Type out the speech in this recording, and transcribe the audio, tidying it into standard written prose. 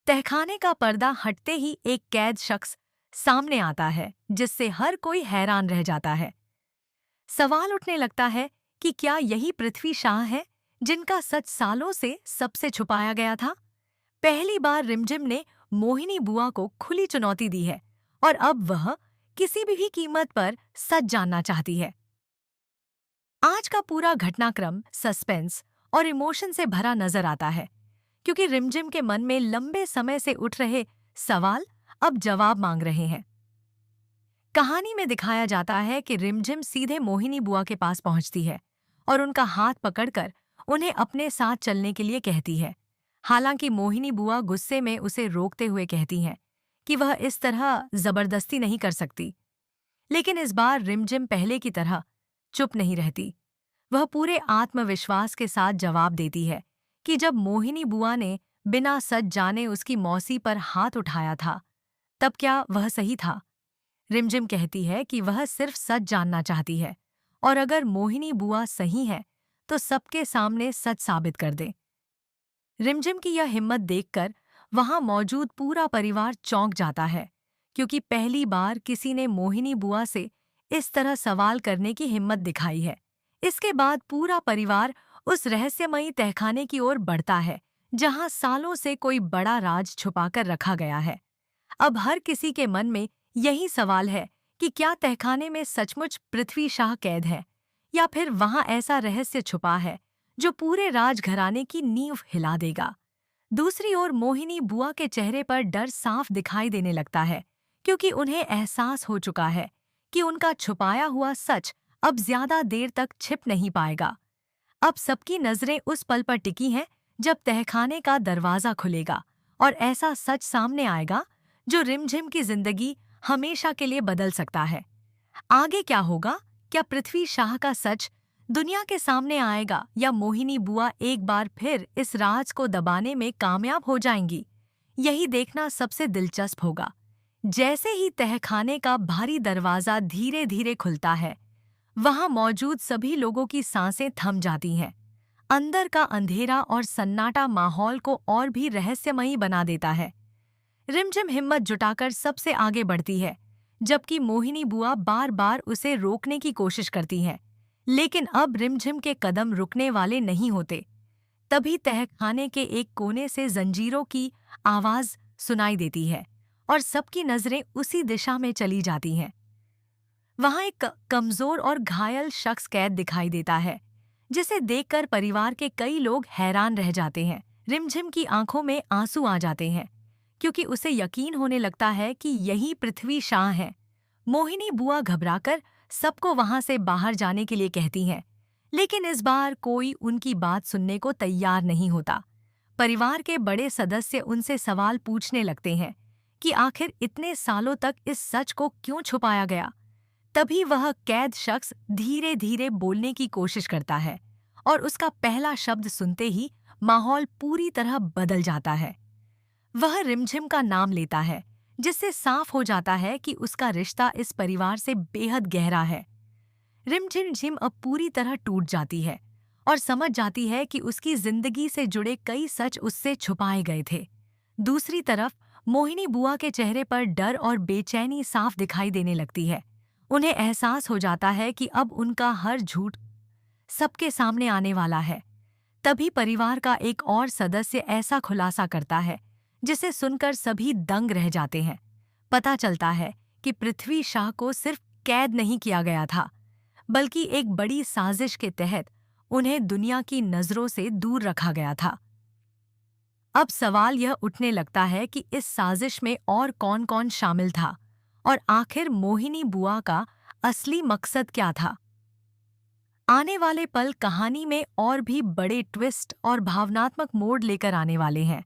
तहखाने का पर्दा हटते ही एक कैद शख्स सामने आता है जिससे हर कोई हैरान रह जाता है। सवाल उठने लगता है कि क्या यही पृथ्वी शाह है जिनका सच सालों से सबसे छुपाया गया था। पहली बार रिमझिम ने मोहिनी बुआ को खुली चुनौती दी है और अब वह किसी भी कीमत पर सच जानना चाहती है। आज का पूरा घटनाक्रम सस्पेंस और इमोशन से भरा नजर आता है क्योंकि रिमझिम के मन में लंबे समय से उठ रहे सवाल अब जवाब मांग रहे हैं। कहानी में दिखाया जाता है कि रिमझिम सीधे मोहिनी बुआ के पास पहुंचती है और उनका हाथ पकड़कर उन्हें अपने साथ चलने के लिए कहती है। हालांकि मोहिनी बुआ गुस्से में उसे रोकते हुए कहती हैं कि वह इस तरह जबरदस्ती नहीं कर सकती। लेकिन इस बार रिमझिम पहले की तरह चुप नहीं रहती। वह पूरे आत्मविश्वास के साथ जवाब देती है कि जब मोहिनी बुआ ने बिना सच जाने उसकी मौसी पर हाथ उठाया था, तब क्या वह सही था? रिमझिम कहती है कि वह सिर्फ सच जानना चाहती है और अगर मोहिनी बुआ सही है तो सबके सामने सच साबित कर दे। रिमझिम की यह हिम्मत देखकर वहां मौजूद पूरा परिवार चौंक जाता है क्योंकि पहली बार किसी ने मोहिनी बुआ से इस तरह सवाल करने की हिम्मत दिखाई है। इसके बाद पूरा परिवार उस रहस्यमयी तहखाने की ओर बढ़ता है जहां सालों से कोई बड़ा राज छुपाकर रखा गया है। अब हर किसी के मन में यही सवाल है कि क्या तहखाने में सचमुच पृथ्वी शाह कैद है या फिर वहां ऐसा रहस्य छुपा है जो पूरे राजघराने की नींव हिला देगा। दूसरी ओर मोहिनी बुआ के चेहरे पर डर साफ दिखाई देने लगता है क्योंकि उन्हें एहसास हो चुका है कि उनका छुपाया हुआ सच अब ज्यादा देर तक छिप नहीं पाएगा। अब सबकी नजरें उस पल पर टिकी हैं जब तहखाने का दरवाजा खुलेगा और ऐसा सच सामने आएगा जो रिमझिम की जिंदगी हमेशा के लिए बदल सकता है। आगे क्या होगा? क्या पृथ्वी शाह का सच दुनिया के सामने आएगा या मोहिनी बुआ एक बार फिर इस राज को दबाने में कामयाब हो जाएंगी? यही देखना सबसे दिलचस्प होगा। जैसे ही तहखाने का भारी दरवाजा धीरे धीरे खुलता है, वहां मौजूद सभी लोगों की सांसें थम जाती हैं। अंदर का अंधेरा और सन्नाटा माहौल को और भी रहस्यमयी बना देता है। रिमझिम हिम्मत जुटाकर सबसे आगे बढ़ती है, जबकि मोहिनी बुआ बार बार उसे रोकने की कोशिश करती है। लेकिन अब रिमझिम के कदम रुकने वाले नहीं होते। तभी तहखाने के एक कोने से जंजीरों की आवाज सुनाई देती है और सबकी नजरें उसी दिशा में चली जाती हैं। वहां एक कमजोर और घायल शख्स कैद दिखाई देता है, जिसे देखकर परिवार के कई लोग हैरान रह जाते हैं। रिमझिम की आंखों में आंसू आ जाते हैं क्योंकि उसे यकीन होने लगता है कि यही पृथ्वी शाह है। मोहिनी बुआ घबराकर सबको वहां से बाहर जाने के लिए कहती हैं, लेकिन इस बार कोई उनकी बात सुनने को तैयार नहीं होता। परिवार के बड़े सदस्य उनसे सवाल पूछने लगते हैं कि आखिर इतने सालों तक इस सच को क्यों छुपाया गया। तभी वह कैद शख्स धीरे धीरे बोलने की कोशिश करता है और उसका पहला शब्द सुनते ही माहौल पूरी तरह बदल जाता है। वह रिमझिम का नाम लेता है, जिससे साफ हो जाता है कि उसका रिश्ता इस परिवार से बेहद गहरा है। रिमझिम अब पूरी तरह टूट जाती है और समझ जाती है कि उसकी जिंदगी से जुड़े कई सच उससे छुपाए गए थे। दूसरी तरफ मोहिनी बुआ के चेहरे पर डर और बेचैनी साफ दिखाई देने लगती है। उन्हें एहसास हो जाता है कि अब उनका हर झूठ सबके सामने आने वाला है। तभी परिवार का एक और सदस्य ऐसा खुलासा करता है जिसे सुनकर सभी दंग रह जाते हैं। पता चलता है कि पृथ्वी शाह को सिर्फ कैद नहीं किया गया था, बल्कि एक बड़ी साजिश के तहत उन्हें दुनिया की नजरों से दूर रखा गया था। अब सवाल यह उठने लगता है कि इस साजिश में और कौन-कौन शामिल था और आखिर मोहिनी बुआ का असली मकसद क्या था। आने वाले पल कहानी में और भी बड़े ट्विस्ट और भावनात्मक मोड़ लेकर आने वाले हैं।